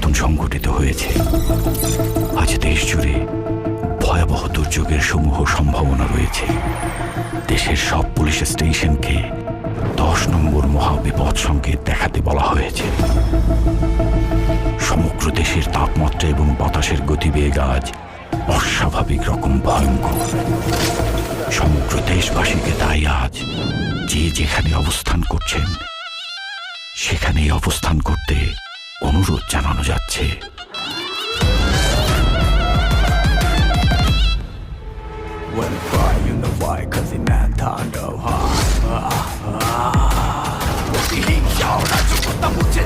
পরিবর্তন সংঘটিত হয়েছে। আজ দেশ জুড়ে ভয়াবহ দুর্যোগের সমূহ সম্ভাবনা রয়েছে। দেশের সব পুলিশ স্টেশনকে 10 নম্বর মহাবিপদ সংকেত দেখাতে বলা হয়েছে। সমগ্র দেশের তাপমাত্রা এবং বাতাসের গতিবেগ আজ অস্বাভাবিক রকম ভয়ঙ্কর। সমগ্র দেশবাসীকে তাই আজ যে যেখানে অবস্থান করছেন সেখানেই অবস্থান করতে অনুরোধ জানানো যাচ্ছে।我的领袖，那就不当不见